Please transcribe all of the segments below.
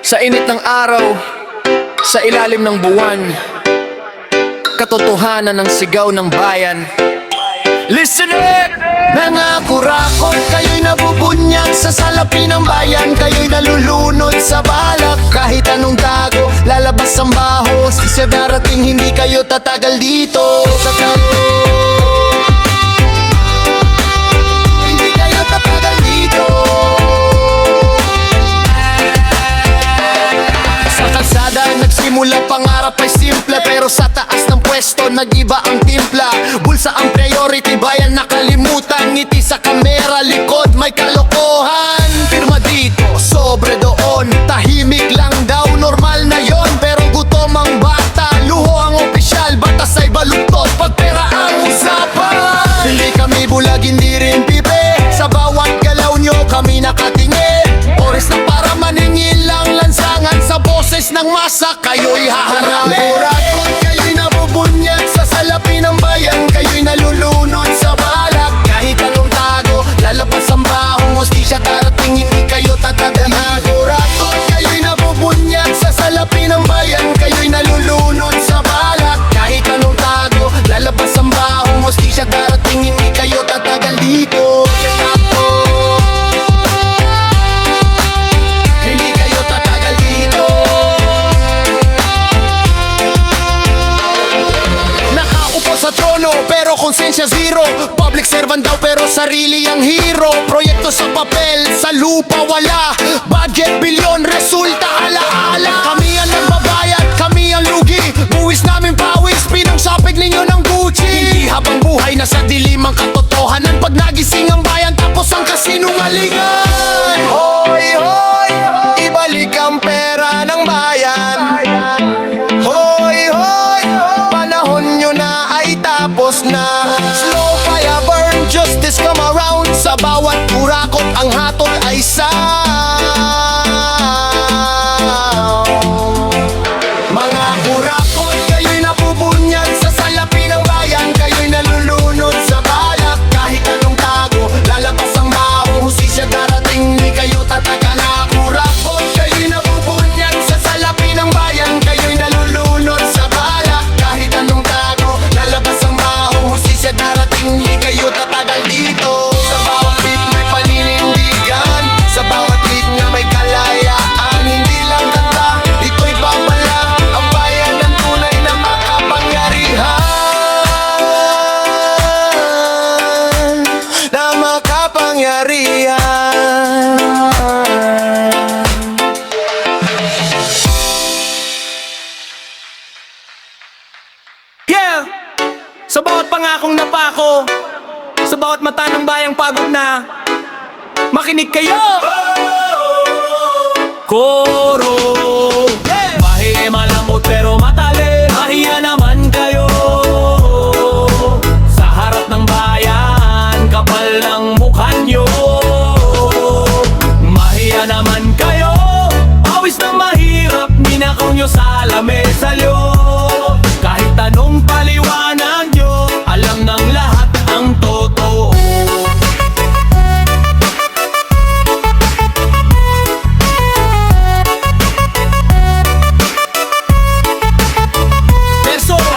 Sa init ng araw, sa ilalim ng buwan, katotohanan ng sigaw ng bayan. Listen up! Mga kurakot, kayo'y nabubunyag sa salapi ng bayan. Kayo'y nalulunod sa balak, kahit anong tago, lalabas ang bahos. Isa darating, hindi kayo tatagal dito sa kanto. Hindi kayo tatagal dito. Sa kalsada nagsimula, pangarap ay simple, pero sa taas ng pwesto nag-iba ang timpla. Bulsa ang priority, bayan nakalimutan. Ngiti sa kamera, likod may kalokohan. Pirma dito, sobre doon, tahimik lang daw, normal na yon. Pero gutom ang bata, luho ang opisyal, batas ay baluktot, pag pera ang usapan. Hindi kami bulag, hindi rin pipe, sa bawat galaw nyo kami nakatingin. Oras na para maningil lang lansangan, sa boses ng masa kayo'y haharapin. Kurakot, kayo'y nabubunyag sa salapi ng bayan. Kayo'y nalulunod sa balak, kahit anong tago, lalabas ang bahong hostisya darating, hindi kayo tatagahan. Kurakot, kayo'y nabubunyag sa salapi ng bayan. Kayo'y nalulunod sa balak, kahit anong tago, lalabas ang bahong hostisya darating, hindi kayo tatagal dito. Hindi kayo tatagal dito. Nakaupo sa trono pero konsensya zero. Public servant daw pero sarili ang hero. Proyekto sa papel, sa lupa wala. Budget bilyon, resulta alaala. Kami ang nagbabayad, kami ang lugi. Buwis namin pawis, pinang-shopping ninyo ng Gucci. Hindi habang buhay na sa dilim ang katotohanan. Pag nagising ang bayan tapos ang kasinungalingan. Hoy, hoy, ibalik ang pera ng bayan. Hoy, hoy, panahon nyo na ay tapos na. Slow fire burn, justice come around. Sa bawat kurakot ang hatol ay mga kurakot, kayo'y nabubunyag sa salapi ng bayan. Kayo'y nalulunod sa balak, kahit anong tago, lalabas ang bahong hustisya darating, hindi kayo tatagal. Kurakot, kayo'y nabubunyag sa salapi ng bayan. Kayo'y nalulunod sa balak, kahit anong tago, lalabas ang bahong hustisya darating, hindi kayo tatagal dito. Sa bawat beat may paninindigan, sa bawat beat nga may kalayaan. Hindi lang kanta, ito'y babala, ang bayan ng tunay na makapangyarihan. Na makapangyarihan. Yeah! Sa bawat pangakong napako, sa bawat mata ng bayang pagod na, makinig kayo! Koro! Bahi malamot pero matali, mahiya naman kayo. Sa harap ng bayan, kapal ng mukha nyo. Mahiya naman kayo, awis ng mahirap, ninakaw nyo sa lamesa nyo. Kahit anong paliwanag nyo, alam ng lahat ang totoo.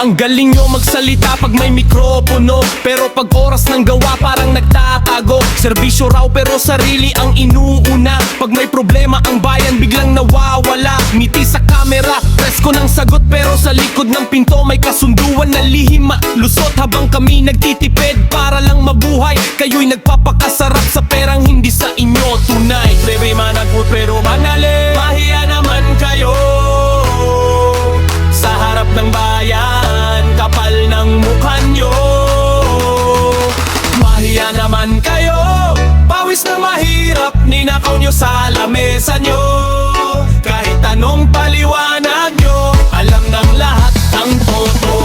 Ang galing nyo magsalita pag may mikropono, pero pag oras ng gawa parang nagtatago. Serbisyo raw pero sarili ang inuuna. Pag may problema ang bayan biglang nawawala. Ngiti sa kamera, presko ng sagot, pero sa likod ng pinto may kasunduan na lihim at lusot. Habang kami nagtitipid para lang mabuhay, kayo'y nagpapakasarap sa perang hindi sa inyo tunay. Bebe managot pero manali, mahiya naman kayo. Sa harap ng bayan, kapal ng mukha nyo. Mahiya naman kayo, pawis na mahirap, ninakaw nyo sa lamesa nyo. Kahit anong paliwanag nyo, alam ng lahat ang totoo.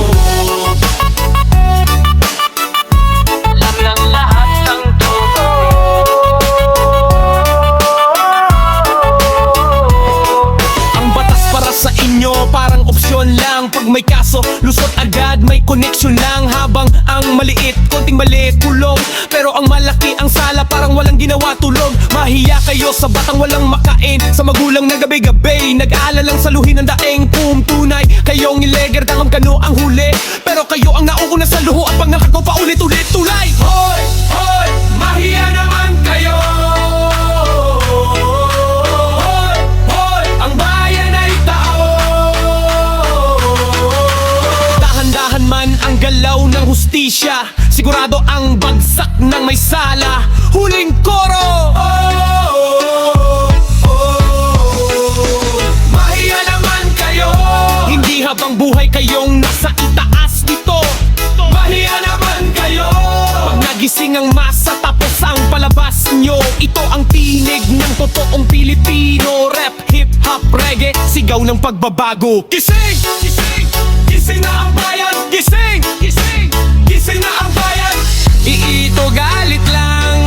Alam ng lahat ang totoo. Ang batas para sa inyo parang opsyon lang. Pag may kaso, lusot agad, may connection lang. Habang ang maliit, konting mali, kulong. Pero ang malaki, ang sala, parang walang ginawa tulog. Mahiya kayo sa batang walang makain, sa magulang na gabi-gabi kano ang huli. Pero kayo ang nauuna sa luho at pangakak ko paulit-ulit tulay. Hoy, hoy, mahiya naman kayo. Hoy, hoy, ang bayan ay tao. Dahan-dahan man ang galaw ng hustisya, sigurado ang bagsak ng may sala. Huling koro. Mahiya naman kayo. Hindi habang buhay kayong nasa itaas nito. Mahiya naman kayo. Pag nagising ang masa tapos ang palabas nyo, ito ang tinig ng totoong Pilipino. Rap, hip-hop, reggae, sigaw ng pagbabago. Gising! Gising! Gising na ang bayan! Gising! Gising! Gising na ang bayan! Iito galit lang,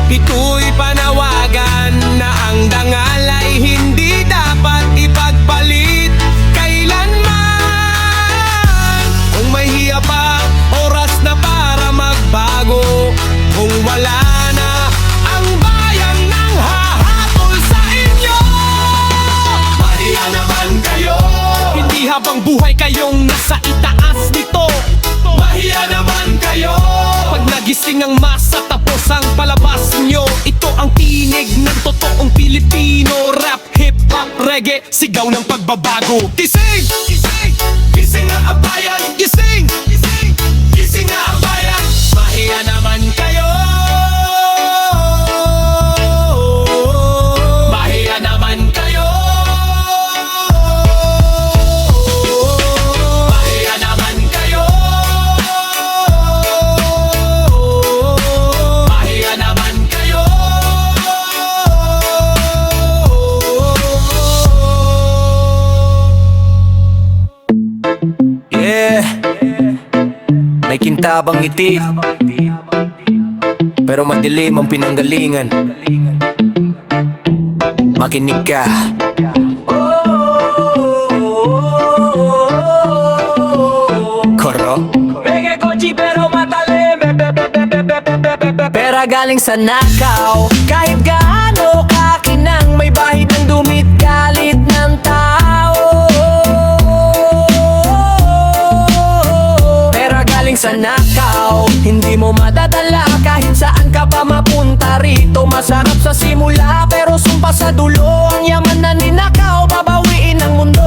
ito'y panawagan na ang dangal ay hindi dapat ipagpalit kailanman. Kung may hiya pa, oras na para magbago. Kung wala na, ang bayan nang hahatol sa inyo. Mahiya naman kayo. Hindi habang buhay kayong nasa itaas nito. Mahiya naman kayo. Pag nagising ang masa tapos ang palabas nyo, ito ang tinig ng totoong Pilipino. Rap, hip-hop, reggae, sigaw ng pagbabago. Gising! Gising! Gising na ang bayan! Gising! Gising! Gising na ang bayan! Mahiya naman kayo. Mahiya naman kayo. Mahiya naman kayo. Mahiya naman kayo. Yeah, may kintabang ngiti, pero madilim ang pinanggalingan. Makinig ka. Koro Reggae Kochi pero matalim. pera galing sa nakaw. Kahit gaano kakinang, may bahid ng dumit, galit ng tao. Pera galing sa nakaw, hindi mo madadala kahit saan ka pa mapunta rito. Masarap sa simula pero sumpa sa dulo. Ang yaman na ninakaw, babawiin ang mundo.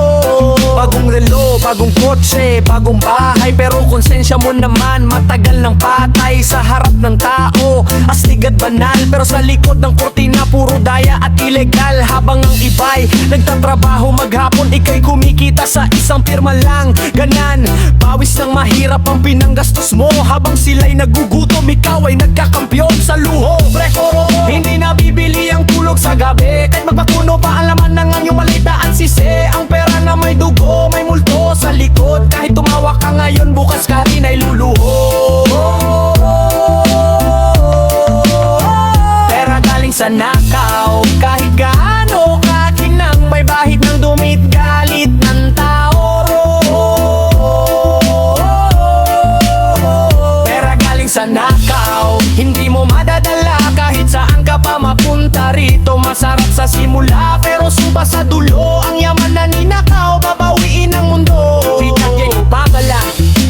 Bagong relo, bagong kotse, bagong bahay, pero konsensya mo naman matagal ng patay sa harap ng tao. Astig at banal, pero sa likod ng kortina puro daya at ilegal. Habang ang iba'y nagtatrabaho maghapon, ika'y kumikita sa isang pirma lang. Ganan, pawis ng mahirap ang pinanggastos mo. Habang sila'y nagugutom, ikaw ay nagkakampyon sa luho. Prekoro, hindi nabibili ang tulog sa gabi. Kahit magpakuno pa ang laman ng anyong malita at sisi. Ang pera na may dugo, may multo sa likod. Kahit tumawa ka ngayon, bukas ka rin ay luluho. Pera galing sa nakaw, kahit gaano kakinang, may bahid ng dumit, galit ng tao. Pera galing sa nakaw, hindi mo madadala kahit saan ka pa mapunta rito. Masarap sa simula pero sumpa sa dulo. Ang yaman na ninakaw, babawiin ang mundo. Pinagay pagala,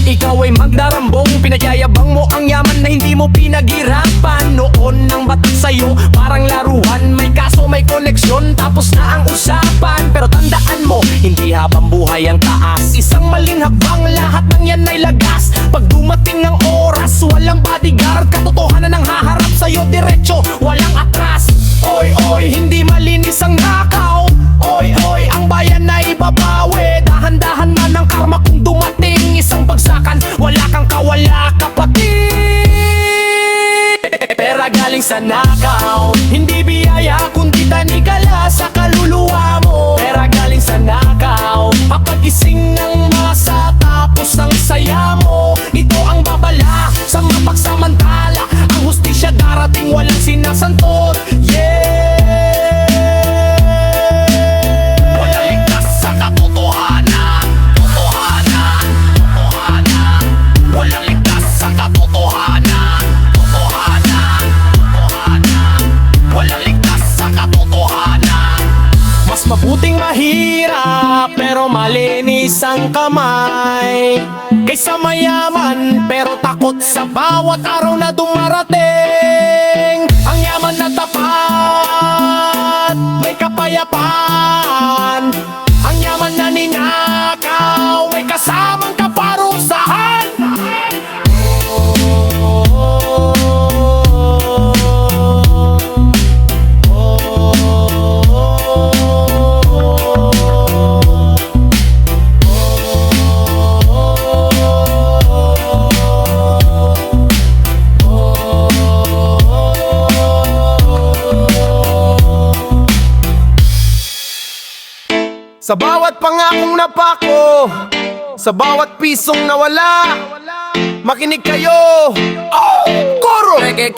ikaw ay magdarambong. Pinagyayabang mo ang yaman na hindi mo pinaghirapan. Noon nang batak sa'yo, parang laruan. May kaso, may koleksyon, tapos na ang usapan. Pero tandaan mo, hindi habang buhay ang taas. Isang maling hakbang, lahat ng yan ay lagas. Pag dumating ang oras, walang bodyguard. Katotohanan ang haharap sa'yo, diretso, walang atras. Oy, oy, hindi malinis ang nakaw. Oy, oy, ang bayan na ibabawi. Dahan-dahan man ang karma kung dumating isang bagsakan. Wala kang kawala, kapatid. Pera galing sa nakaw, hindi biyaya kundi tanikala sa kaluluwa mo. Pera galing sa nakaw, papagising ng masa tapos ang saya mo. Ito ang babala sa mapagsamantala. Ang hustisya darating, walang sinasantot. Yeah. mabuting mahirap pero malinis ang kamay, kaysa mayaman pero takot sa bawat araw na dumarating. Ang yaman na tapat, may kapayapaan. Ang yaman na ninakaw, may kasamang kaparusahan. Sa bawat pangakong napako, sa bawat pisong nawala, makinig kayo. Koro! Reggae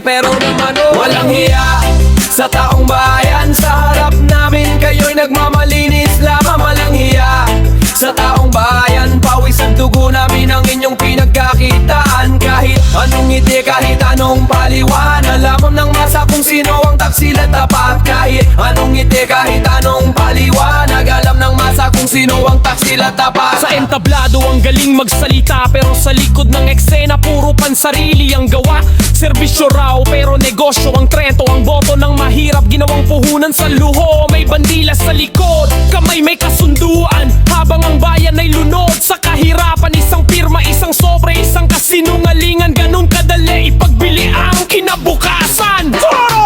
pero naman walang hiya sa taong bayan. Sa harap namin kayo'y nagmamalinis lamang. Walang hiya sa taong bayan, pawis at dugo namin ang inyong pinagkakitaan. Kahit anong ngiti, kahit anong paliwan, alam ng masa kung sino ang taksil at tapat. Kahit anong ngiti, kahit anong paliwanag, alam ng masa kung sino ang taksil at tapat. Sa entablado ang galing magsalita, pero sa likod ng eksena puro pansarili ang gawa. Serbisyo raw pero negosyo ang trento. Ang boto ng mahirap ginawang puhunan sa luho. May bandila sa likod, kamay may kasunduan, habang ang bayan ay lunod sa kahirapan. Isang pirma, isang sobre, isang kasinungalingan. Ganun kadali ipagbili ang kinabukasan.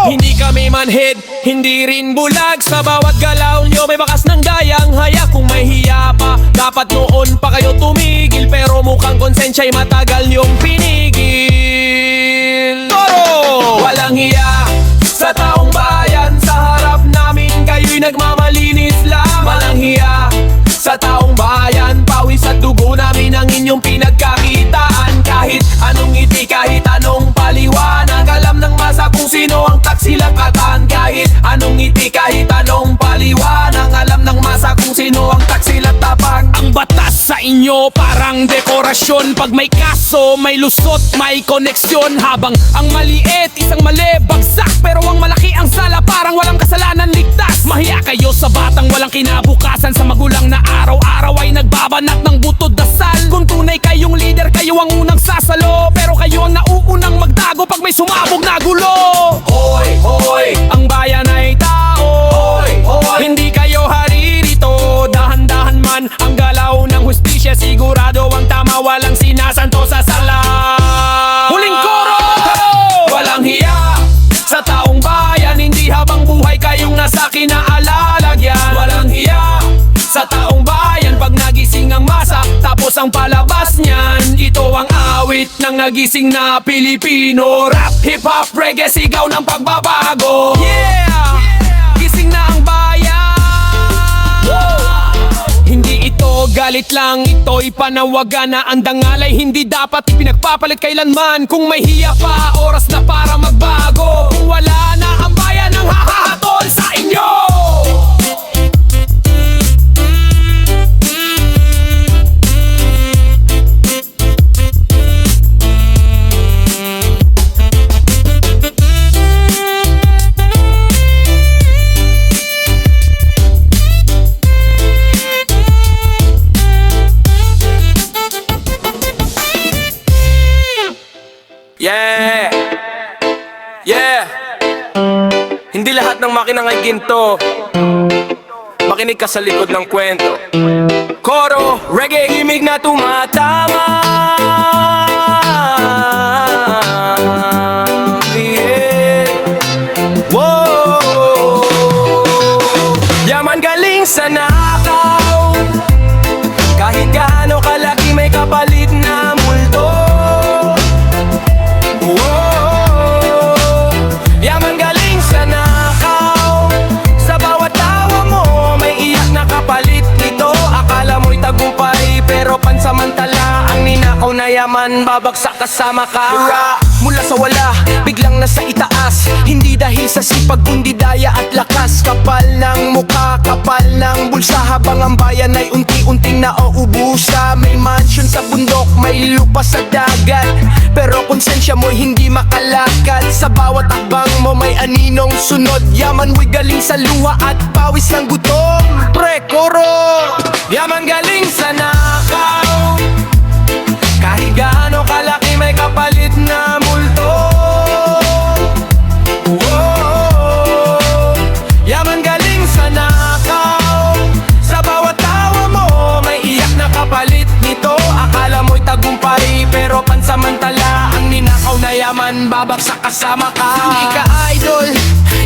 Hindi kami manhid, hindi rin bulag. Sa bawat galaw nyo may bakas ng dayang haya. Kung may hiya pa, dapat noon pa kayo tumigil. Pero mukhang konsensya'y matagal nyong pinigil. Toro! Walang hiya sa taong bayan, sa harap namin kayo'y nagmamalinis lang. Walang hiya sa taong bayan, pawis at dugo namin ang inyong pinagkakitaan. Kahit anong ngiti, kahit anong paliwanag, alam ng masa kung sino ang taksilakatan. Kahit anong ngiti, kahit anong paliwanag, alam ng masa kung sino ang taksilatapan. Ang batas sa inyo parang dekorasyon. Pag may kaso, may lusot, may koneksyon. Habang ang maliit, isang mali, bagsak. Pero ang malaki ang sala, parang walang kasalanan, ligtas. Mahiya kayo sa batang walang kinabukasan, sa magulang na araw-araw ay nagbabanat ng butod dasal. Kung tunay kayong leader, kayo ang unang sasalo, pero kayo ang nauunang magtago pag may sumabog na gulo. Hoy, hoy, Ang bayan ay tao, hoy, hoy. hindi kayo hari rito. Dahan-dahan man ang galaw ng hustisya, sigurado ang tama, walang sinasanto sa sala. Huling koro! Walang hiya sa taong bayan, hindi habang buhay kayong nasa kinaalalagyan. Walang hiya sa taong bayan, pag nagising ang masa, tapos ang palabas niyan. Ito ang awit ng nagising na Pilipino. Rap, hip-hop, reggae, sigaw ng pagbabago. Yeah! Gising na ang bayan. Hindi ito galit lang, ito'y panawagan na ang dangal ay hindi dapat ipinagpapalit kailanman. Kung may hiya pa, oras na para magbago. Kung wala na ang bayan ang hahahatol sa inyo. Yeah! Yeah! Hindi lahat ng makinang ay ginto. Makinig ka sa likod ng kwento. Koro, reggae, himig na tumatama. Yeah! Whoa! Yaman galing sa nakaw. Kahit gaano kalaki may kapalit na multo. Yaman galing sa nakaw. Sa bawat tawa mo may iyak na kapalit nito. Akala mo'y tagumpay pero pansamantala. Ang ninakaw na yaman babagsak kasama ka. Mula sa wala, biglang nasa itaas. Hindi dahil sa sipag kundi daya at lakas. Kapal ng mukha, kapal ng bulsa. bulsa habang ang bayan ay unti-unting nauubusa. May mansion sa bundok, may lupa sa dagat, pero konsensya mo'y hindi makalakad. Sa bawat akbang mo may aninong sunod. Yaman mo'y galing sa luha at pawis ng gutom. Pre, koro! Yaman galing sa nakaw, kahit gaano kalaki may kapalit na multo. Whoa. Yaman galing sa nakaw, sa bawat tawa mo may iyak na kapalit nito. Akala mo'y tagumpay pero pansamantala ang ninakaw na yaman babagsak kasama ka. Hindi ka idol,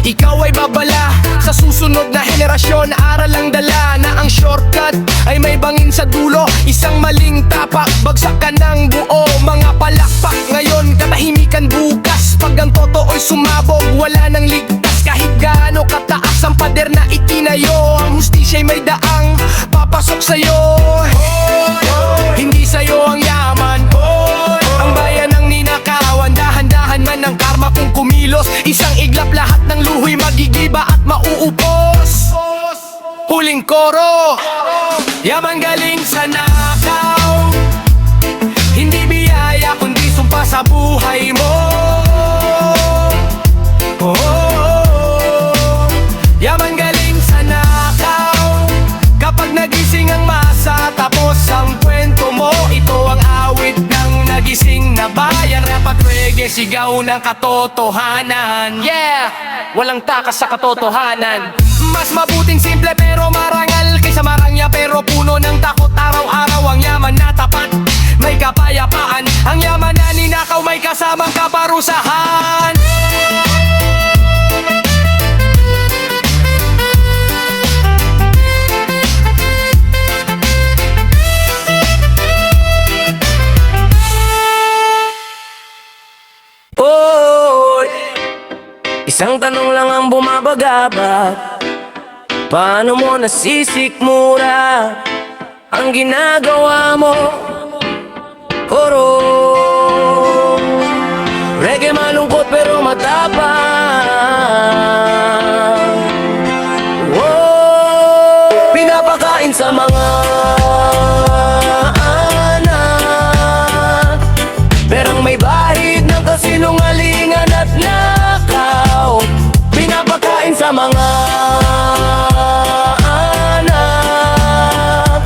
ikaw ay babala. Sa susunod na henerasyon aral ang dala na ang shortcut ay may bangin sa dulo. Isang maling tapak, bagsak ka ng buo. Mga palakpak ngayon, katahimikan bukas. Pag ang totoo'y sumabog, wala nang ligtas. Kahit gaano kataas ang pader na itinayo, ang hustisya'y may daang papasok sa'yo. Hindi sa'yo ang yaman, ang bayan ang ninakawan. Dahan-dahan man ang karma kung kumilos. Isang iglap lahat ng luho'y magigiba at mauupos. Huling koro, yaman galing sa nakaw, hindi biyaya kundi sumpa sa buhay mo. Yaman galing sa nakaw, kapag nagising ang masa tapos ang kwento mo. Ito ang awit ng nagising na bayan. Rap at reggae, sigaw ng katotohanan. Yeah! Walang takas sa katotohanan. Mas mabuting simple pero marangal kaysa marangya pero puno ng takot. Araw-araw ang yaman na tapat, may kapayapaan. Ang yaman na ninakaw may kasamang kaparusahan. Isang tanong lang ang bumabagabag, paano mo nasisikmura ang ginagawa mo? Koro, reggae malungkot pero matapang. Whoa, pinapakain sa mga anak, perang may bahid ng kasinungalingan at nakaw. Pinapakain sa mga anak,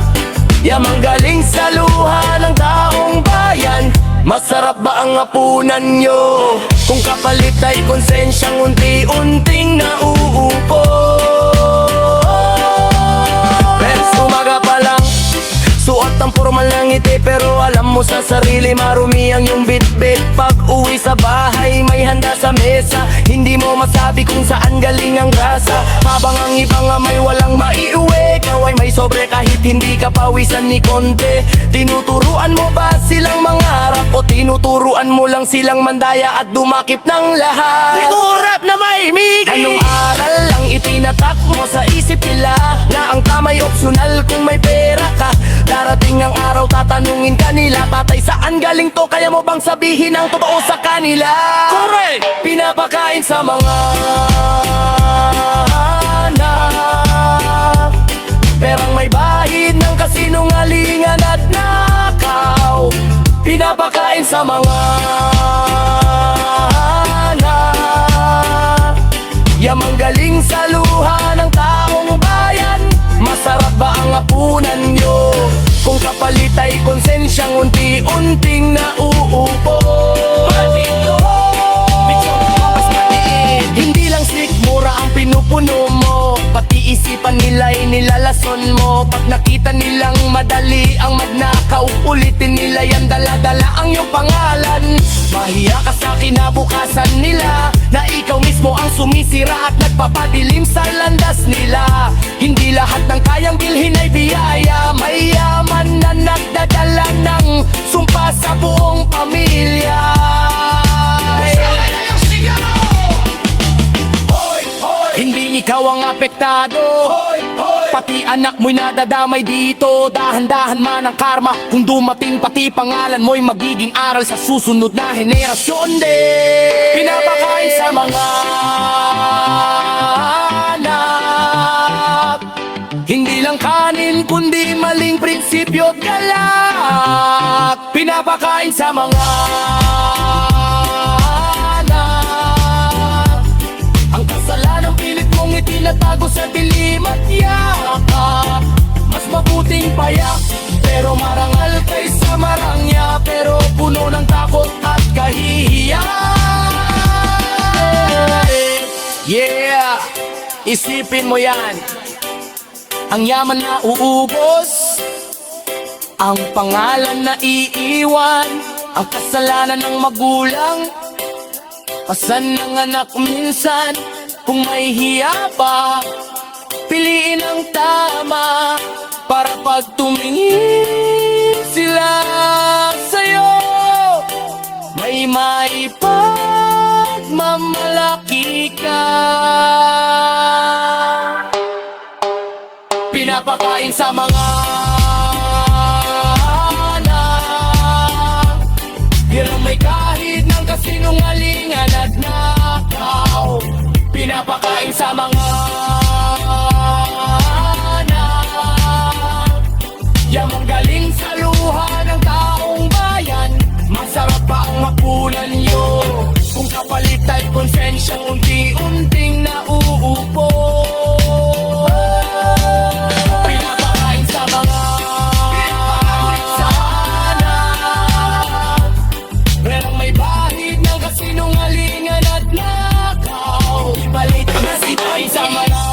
yamang galing sa luha ng taong bayan. Masarap ba ang hapunan nyo kung kapalit ay konsensyang unti-unting nauupo? Pero umaga pa lang, suot ang formal ng ngiti, pero alam mo sa sarili marumi ang iyong bitbit. Pag uwi sa bahay may handa sa mesa, hindi mo masabi kung saan galing ang grasa. Habang ang iba nga may walang maiuwi, ikaw ay may sobre kahit hindi ka pawisan ni konti. Tinuturuan mo ba silang mangarap o tinuturuan mo lang silang mandaya at dumakip ng lahat? Sigurap na may migay. Anong aral lang itinatak mo sa isip nila na ang tama'y opsyonal kung may pera ka? Darating ang araw tatanungin kanila, tatay saan galing to? Kaya mo bang sabihin ang totoo sa kanila? Correct! Pinapakain sa mga anak, perang may bahid ng kasinungalingan at nakaw. Pinapakain sa mga anak, yamang galing sa luha ng taong bayan. Masarap ba ang hapunan nyo kung kapalit ay konsensyang unti-unting nauupo? Hindi lang sikmura ang pinupuno mo, pati isipan nila'y nilalason mo. Pag nakita nilang madali ang magnakaw, ulitin nila yan, dala-dala ang iyong pangalan. Mahiya ka sa kinabukasan nila na ikaw mismo ang sumisira at nagpapadilim sa landas nila. Hindi lahat ng kayang bilhin ay biyaya, may yaman na nagdadala ng sumpa sa buong pamilya. Hindi ikaw ang apektado, pati anak mo'y nadadamay dito. Dahan-dahan man ang karma, kung dumating pati pangalan mo'y magiging aral sa susunod na henerasyon din. Pinapakain sa mga anak, hindi lang ang kanin kundi maling prinsipyo at galak. Pinapakain sa mga anak. Ang kasalanang pilit mong itinatago sa dilim at yakap. Mas mabuting payak, pero marangal kaysa marangya. Pero puno ng takot at kahihiyan. Yeah, isipin mo yan. Ang yaman na uubos, ang pangalan na iiwan, ang kasalanan ng magulang, pasan ng anak minsan. Kung may hiya pa, piliin ang tama, para pag tumingin sila sa'yo, may maipagmamalaki ka. Pinapakain sa mga anak, hirang may kahit ng kasinungalingan at nakaw. Pinapakain sa mga anak, yamang galing sa luha ng taong bayan. Masarap pa ang mapunan nyo, kung kapalit ay konsensyang unti-unting nauupo. Pinapakain sa mga anak, merong may bahid ng kasinungalingan at nakaw. Ibalit na sitay sa mga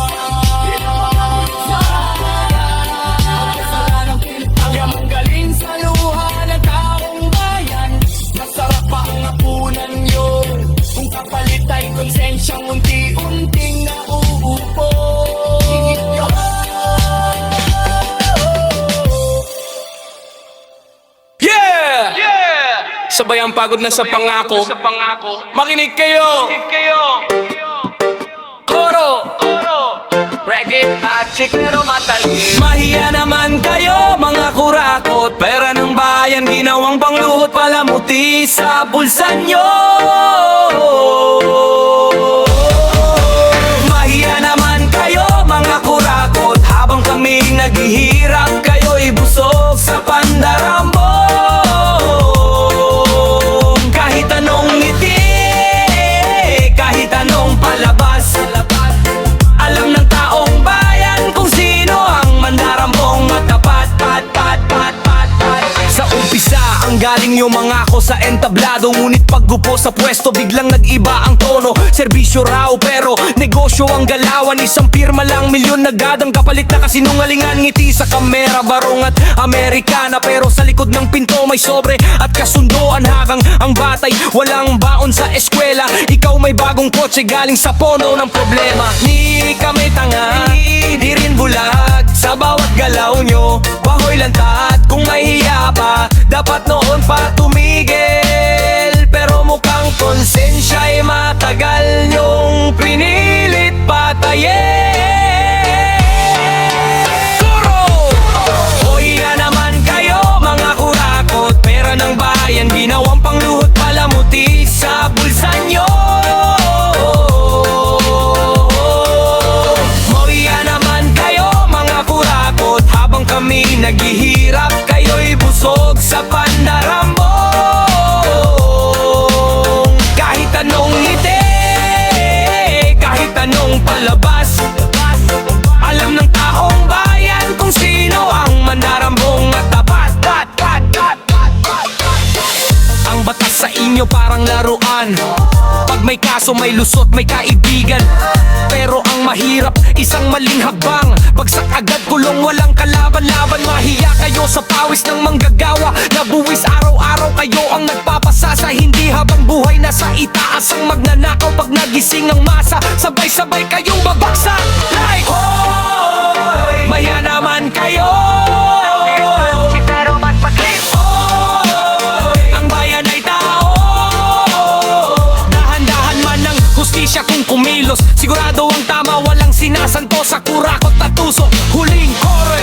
ang yamang galing sa luha ng taong bayan. Masarap pa ang hapunan nyo, kung kapalit ay konsensyang unti-unting nauupo. Yeah! Sabay ang pagod na sa pangako. Makinig kayo! Koro! Reggae at chikero matalino. Mahiya naman kayo mga kurakot, pera ng bayan ginawang pangluhot, palamuti sa bulsa nyo. Mahiya naman kayo mga kurakot, habang kami naghihirap kayo'y busog sa pandarambong. Kahit anong ngiti, kahit anong palabas, alam ng taong bayan kung sino ang mandarambong matapat. Sa umpisa ang galing yung mga ko sa entablado, ngunit paggupo sa pwesto biglang nag-iba ang tono. Serbisyo raw pero negosyo ang galawan, isang pirma lang milyon agad ang kapalit na kasinungalingan. Ngiti sa kamera, barong at Amerikana, pero sa likod ng pinto may sobre at kasunduan. Hakang ang batay, walang baon sa eskwela, ikaw may bagong kotse galing sa pono ng problema. Ni kami tanga, di rin bulag, sa bawat galaw nyo bahoy lantat. Kung may hiya pa, dapat noon pa tumigil, pero mukhang konsensya'y matagal nyong pinilit patayin. Kuro! Hoy na naman kayo mga kurakot, pera ng bayan ginawang pangluhot, palamuti sa bulsa nyo. Hoy na naman kayo mga kurakot, habang kami naghihirap kayo'y busog sa pandarambong. Kahit anong ngiti, kahit anong palabas, alam ng taong bayan kung sino ang mandarambong at tapat. Ang batas sa inyo parang laruan, pag may kaso may lusot, may kaibigan. Pero ang mahirap, isang maling hakbang, bagsak agad, kulong, walang kalaban-laban. Mahiya kayo sa pawis ng manggagawa, nabuwis araw-araw kayo ang nagpapasasa. Hindi habang buhay nasa itaas ang magnanakaw, pag nagising ang masa, sabay-sabay kayong babaksak. Like, hoy, mahiya naman kayo, pero mas paglit. Ang bayan ay tao, dahan-dahan man ang hustisya kung kumilos. Sigurado ang tama, walang sinasanto sa kurakot at tuso. Huling koro.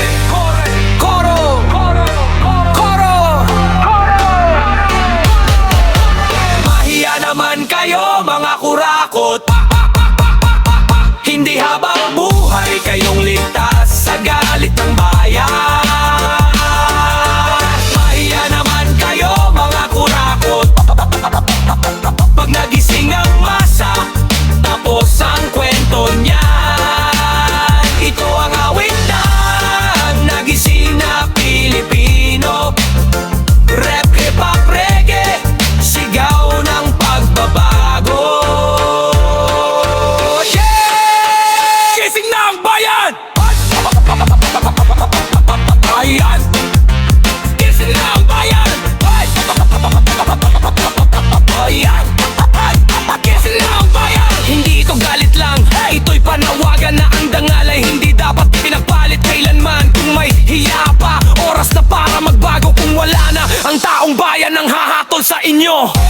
Mahiya naman kayo mga kurakot, hindi habang buhay kayong ligtas sa galit ng nyo.